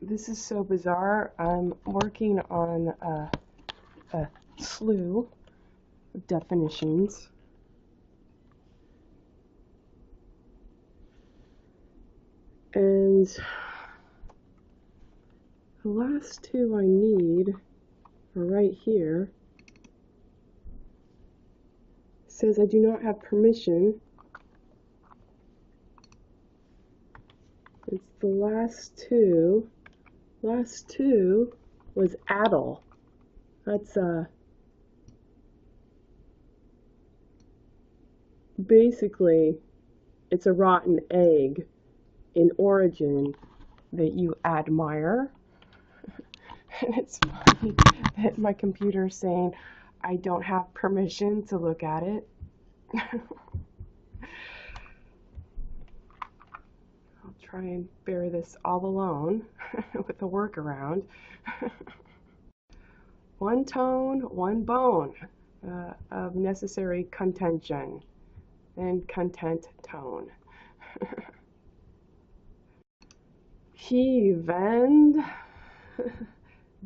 This is so bizarre. I'm working on a slew of definitions. And the last two I need are right here. It says I do not have permission. It's the last two. Last two was addle. That's basically it's a rotten egg in origin that you admire. And it's funny that my computer is saying I don't have permission to look at it. I'll try and bear this all alone with a workaround. One tone, one bone of necessary contention and content tone. He vend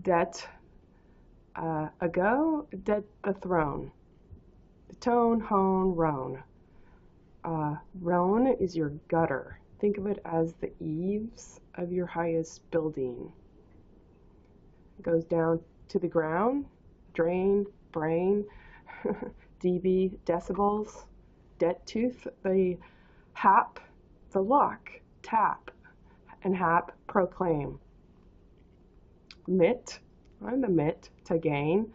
det ago, det the throne. The tone, hone, roan. Roan is your gutter. Think of it as the eaves of your highest building. It goes down to the ground, drain, brain, dB, decibels, det tooth, the hap, the lock, tap, and hap, proclaim. Mit, I'm the mit, to gain.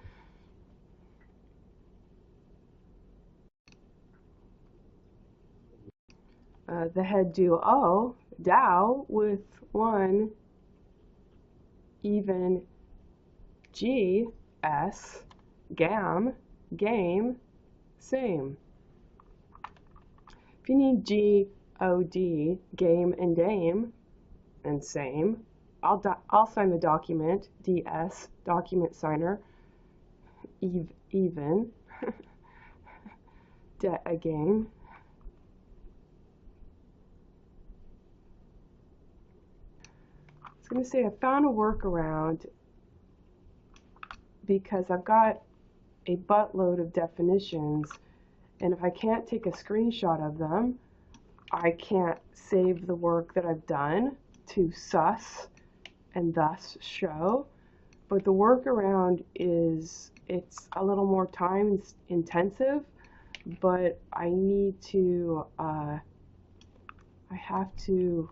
The head duo, Dow, with one even G, S, gam, game, same. If you need G, O, D, game and dame, and same, I'll sign the document, DS, document signer, even, det again. I was going to say I found a workaround because I've got a buttload of definitions, and if I can't take a screenshot of them, I can't save the work that I've done to suss and thus show. But the workaround is, it's a little more time intensive, but I need to, I have to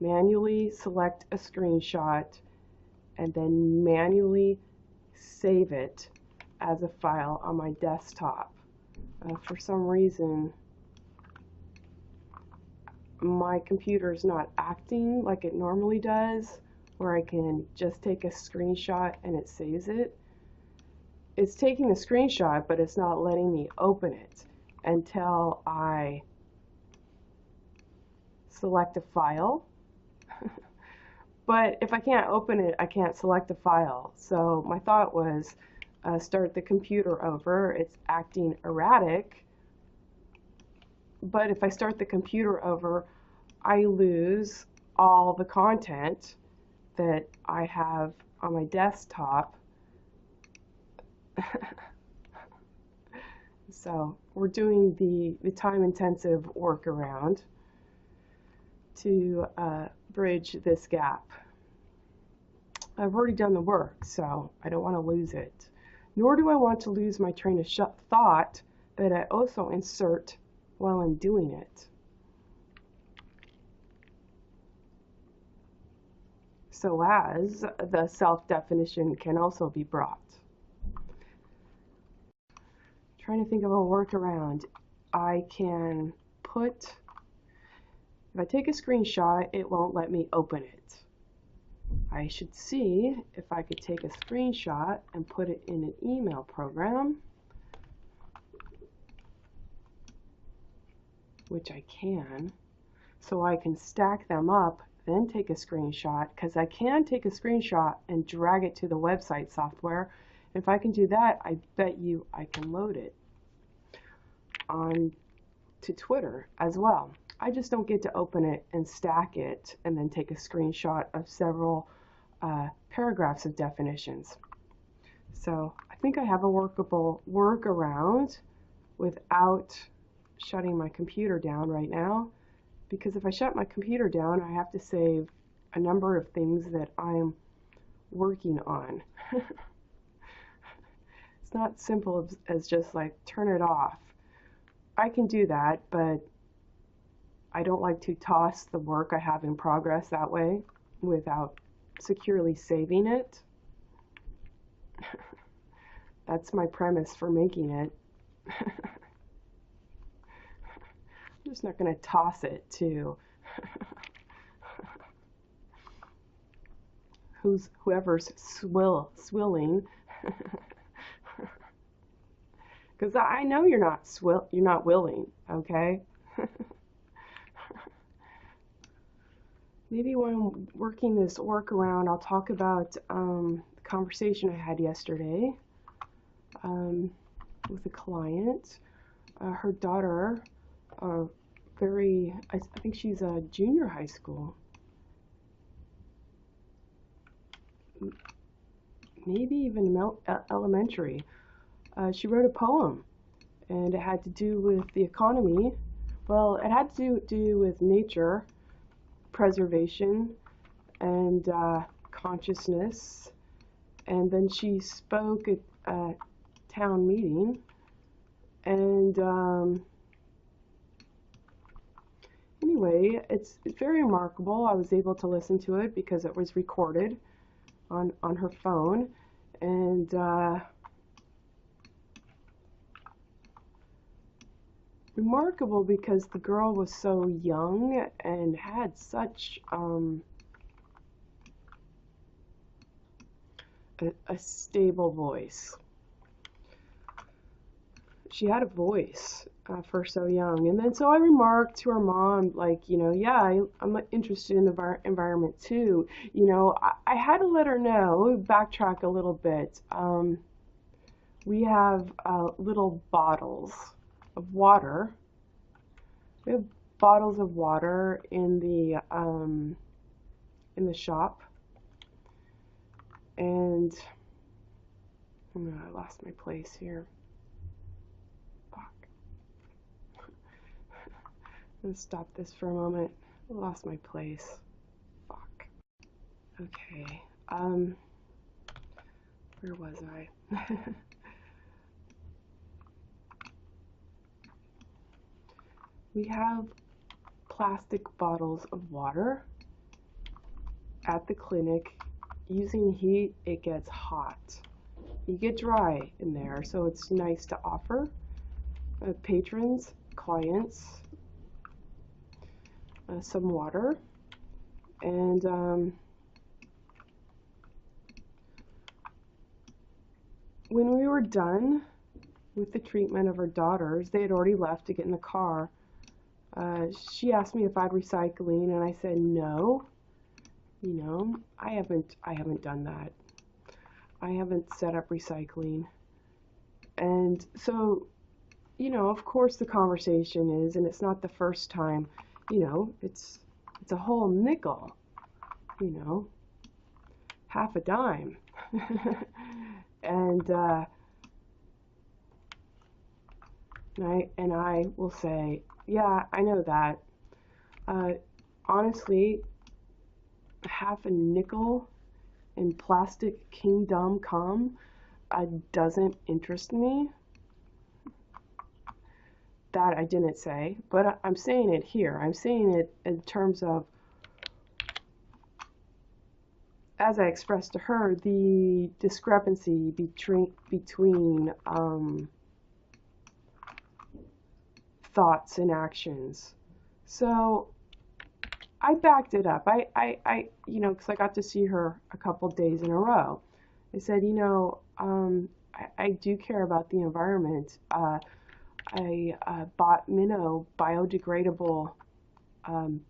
manually select a screenshot and then manually save it as a file on my desktop. For some reason, my computer is not acting like it normally does, where I can just take a screenshot and it saves it. It's taking a screenshot, but it's not letting me open it until I select a file. But if I can't open it, I can't select a file. So my thought was start the computer over. It's acting erratic. But if I start the computer over, I lose all the content that I have on my desktop. So we're doing the time-intensive workaround to bridge this gap. I've already done the work, so I don't want to lose it. Nor do I want to lose my train of thought that I also insert while I'm doing it. So as the self-definition can also be brought. Trying to think of a workaround. I can put, if I take a screenshot, it won't let me open it. I should see if I could take a screenshot and put it in an email program, which I can, so I can stack them up, then take a screenshot, because I can take a screenshot and drag it to the website software. If I can do that, I bet you I can load it on to Twitter as well. I just don't get to open it and stack it and then take a screenshot of several paragraphs of definitions. So I think I have a workable workaround without shutting my computer down right now, because if I shut my computer down, I have to save a number of things that I'm working on. It's not simple as just like turn it off. I can do that, but I don't like to toss the work I have in progress that way without securely saving it. That's my premise for making it. I'm just not going to toss it to whoever's swilling. Because I know you're not willing, okay? Maybe when I'm working this workaround, I'll talk about the conversation I had yesterday with a client. Her daughter, I think she's a junior high school. Maybe even elementary. She wrote a poem, and it had to do with the economy. Well, it had to do with nature, preservation, and consciousness. And then she spoke at a town meeting, and anyway, it's very remarkable. I was able to listen to it because it was recorded on her phone, and remarkable because the girl was so young and had such a stable voice. She had a voice for so young. And then so I remarked to her mom, like, yeah, I'm interested in the environment too. I had to let her know, backtrack a little bit. We have little bottles of water. We have bottles of water in the shop. And I lost my place here. I'm gonna stop this for a moment. I lost my place. Fuck. Okay. Where was I? We have plastic bottles of water at the clinic. Using heat, it gets hot. You get dry in there, so it's nice to offer patrons, clients, some water. And when we were done with the treatment of her daughters, they had already left to get in the car. She asked me if I'd recycling, and I said no. I haven't done that. I haven't set up recycling. And so, of course the conversation is, and it's not the first time, it's a whole nickel, half a dime. And I will say, yeah, I know that. Honestly, half a nickel in plastic kingdom come doesn't interest me. That I didn't say, but I'm saying it here. I'm saying it in terms of, as I expressed to her, the discrepancy between thoughts and actions. So I backed it up. Because I got to see her a couple days in a row. I said, I do care about the environment. I bought Minnow biodegradable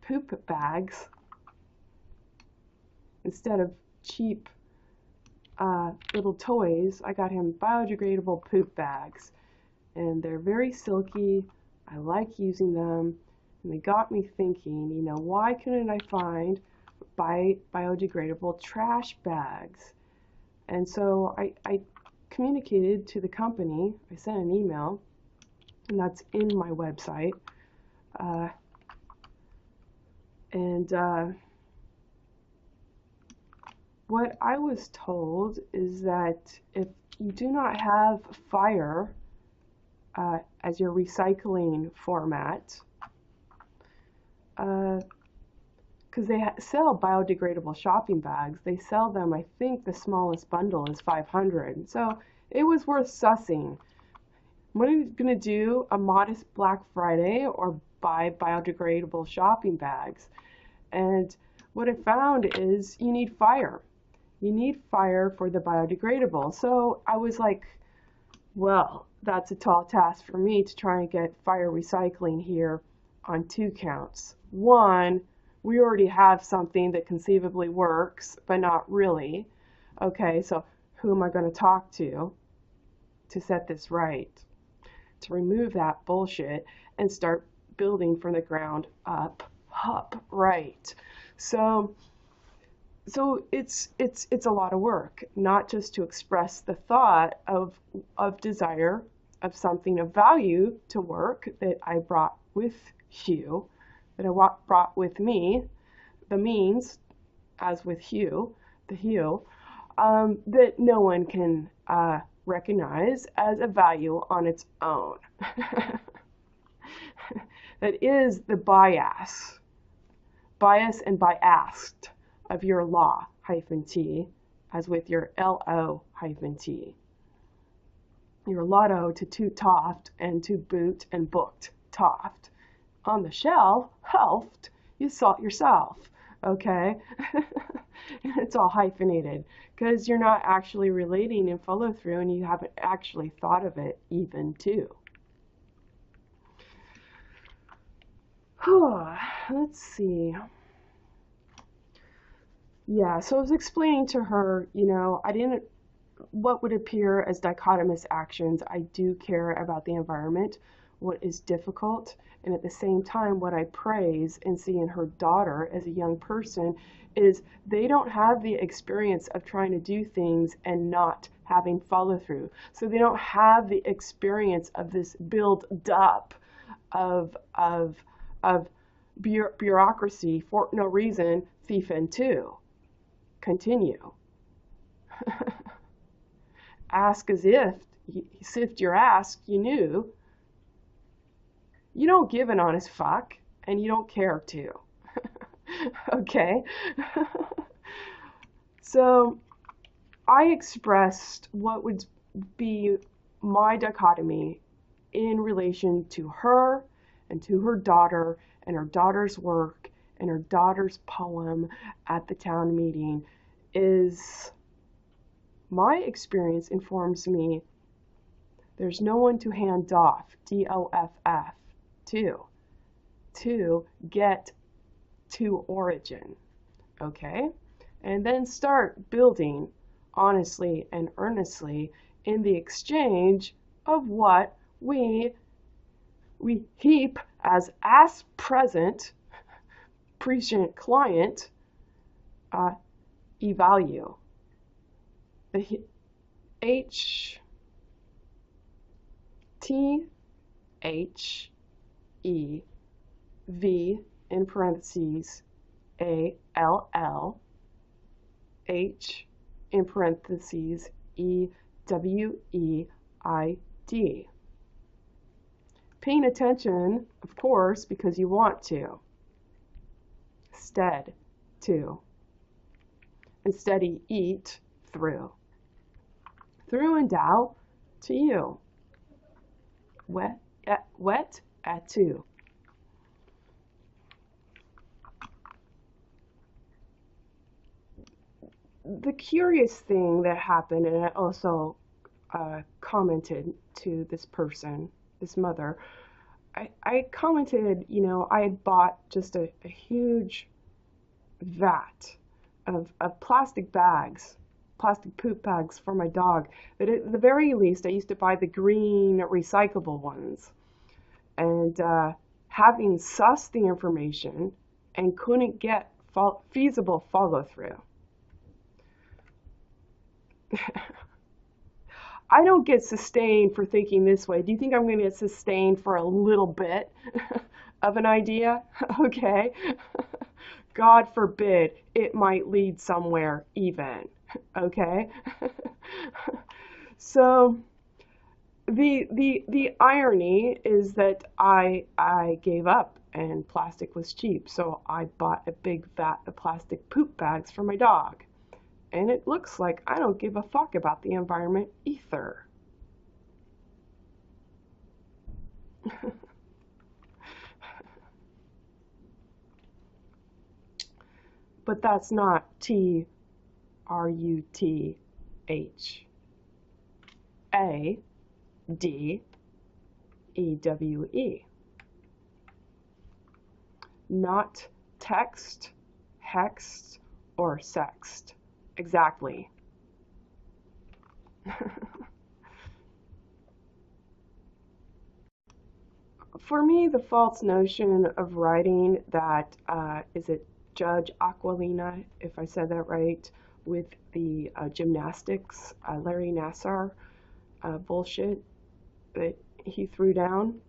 poop bags instead of cheap little toys. I got him biodegradable poop bags, and they're very silky. I like using them, And they got me thinking, you know, why couldn't I find biodegradable trash bags? And so I communicated to the company. I sent an email, and that's in my website. What I was told is that if you do not have fire as your recycling format, because they sell biodegradable shopping bags, they sell them, I think the smallest bundle is 500. So it was worth sussing. What are you going to do? A modest Black Friday or buy biodegradable shopping bags? And what I found is you need fire. You need fire for the biodegradable. So I was like, well, that's a tall task for me to try and get fire recycling here on 2 counts. One, we already have something that conceivably works, but not really. Okay, so who am I going to talk to set this right? To remove that bullshit and start building from the ground up right. So it's a lot of work, not just to express the thought of desire of something of value to work that I brought with Hugh, that I brought with me, the means, as with Hugh, the Hugh, that no one can recognize as a value on its own. That is the bias and biased of your law-t, as with your LO-t. Your lotto to toot toft and to boot and booked toft. On the shelf, helft, you salt yourself, okay? It's all hyphenated because you're not actually relating and follow through, and you haven't actually thought of it even too. Let's see. Yeah, so I was explaining to her, you know, what would appear as dichotomous actions. I do care about the environment, what is difficult, and at the same time, what I praise and see in her daughter as a young person is they don't have the experience of trying to do things and not having follow through. So they don't have the experience of this build up of bureaucracy for no reason, thief and two. Continue. Ask as if, sift your ask, you knew. You don't give an honest fuck, and you don't care to. Okay? So, I expressed what would be my dichotomy in relation to her and to her daughter and her daughter's work and her daughter's poem at the town meeting is my experience informs me there's no one to hand off, DOFF, to get to origin, okay? And then start building honestly and earnestly in the exchange of what we heap as present prescient client e-value. The HTHEV in parentheses ALL H in parentheses EWEID. Paying attention, of course, because you want to. Stead to. And steady eat through. Through and Tao to you. Wet at two. The curious thing that happened, and I also commented to this person, this mother, I commented, you know, I had bought just a huge vat of plastic bags, plastic poop bags for my dog. But at the very least, I used to buy the green recyclable ones. And having sussed the information and couldn't get feasible follow-through. I don't get sustained for thinking this way. Do you think I'm going to get sustained for a little bit of an idea? Okay. God forbid it might lead somewhere even. Okay. So the irony is that I gave up and plastic was cheap, so I bought a big vat of plastic poop bags for my dog. And it looks like I don't give a fuck about the environment either. But that's not TRUTHADEWE. Not text, hext, or sext. Exactly. For me, the false notion of writing that, is it Judge Aquilina, if I said that right, with the gymnastics, Larry Nassar bullshit that he threw down,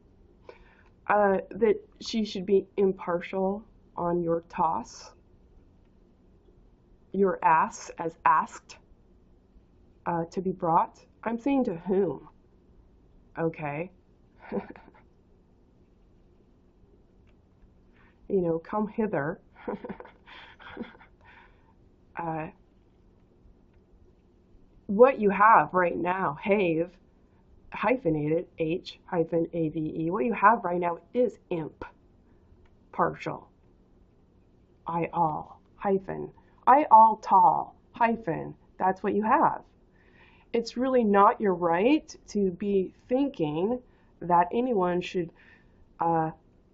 that she should be impartial on your toss, your ass as asked to be brought. I'm saying to whom? Okay. You know, come hither. What you have right now, have, hyphenated, H-A-V-E, what you have right now is imp, partial, I all, hyphen, I all tall, hyphen, that's what you have. It's really not your right to be thinking that anyone should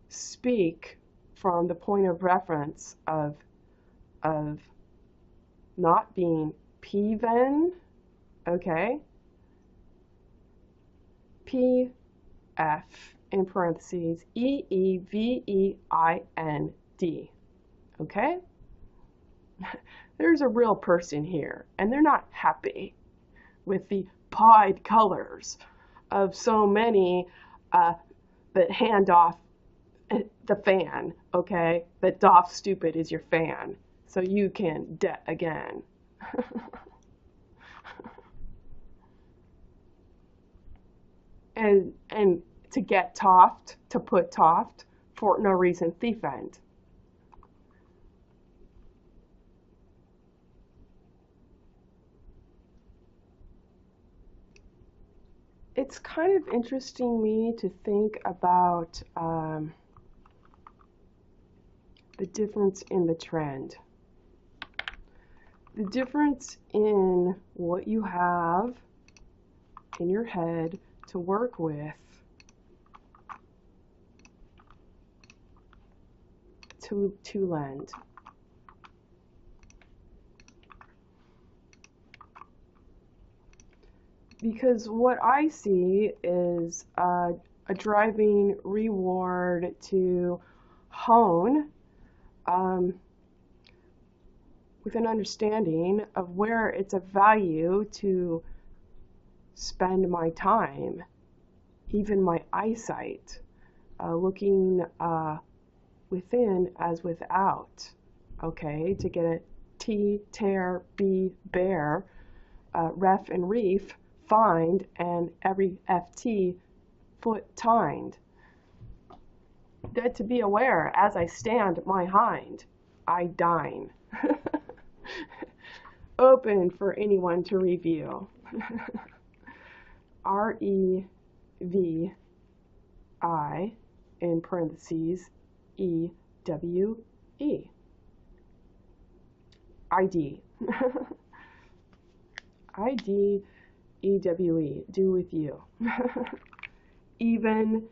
speak from the point of reference of not being P-ven, okay? P-F in parentheses E-E-V-E-I-N-D, okay? There's a real person here, and they're not happy with the pied colors of so many that hand off the fan, okay? That doff stupid is your fan, so you can det again. and to get toffed, to put toffed, for no reason thief end. It's kind of interesting me to think about the difference in the trend. The difference in what you have in your head to work with to lend. Because what I see is a driving reward to hone with an understanding of where it's of value to spend my time, even my eyesight, looking within as without, okay, to get a T, tear, B, bear, ref and reef, find, and every FT, foot tined. That to be aware, as I stand my hind, I dine. Open for anyone to review. R-E-V-I, in parentheses, E-W-E. ID. ID, E-W-E, do with you. Even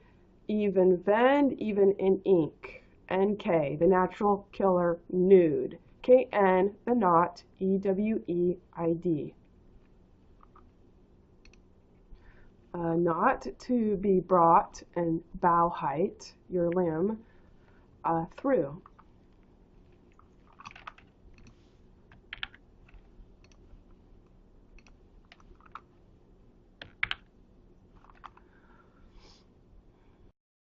vend, even in ink. N-K, the natural killer nude. K-N, the not, E-W-E-I-D. knot to be brought and bow height, your limb, through.